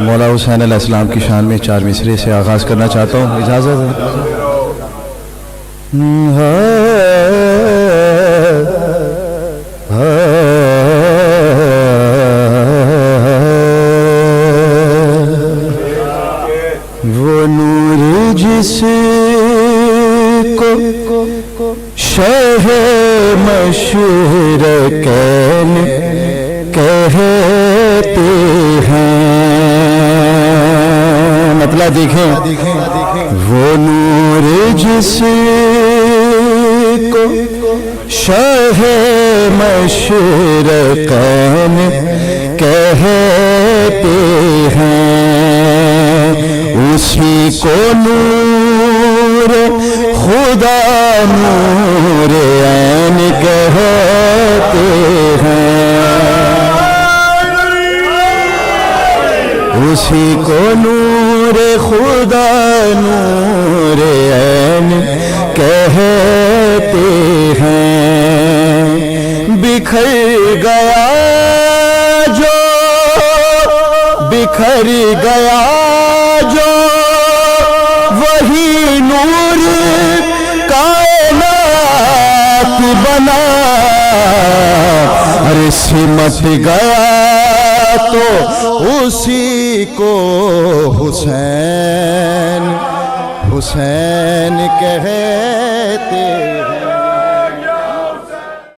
مولا حسین علیہ السلام کی شان میں 4 مصرے سے آغاز کرنا چاہتا ہوں، اجازت ہے؟ وہ نور جس کو شہ مشرقین کہتے ہیں، مطلب دیکھیں، وہ نور جس کو شہ مشرقین کہتے ہیں، اسی کو نور خدا نور عین کہتے ہیں، اسی کو نور خدا نور عین کہتے ہیں، بکھر گیا جو بکھر گیا جو وہی نور کائنات بنا، ارے سمٹ گیا تو اسی کو حسین حسین کہتے ہیں۔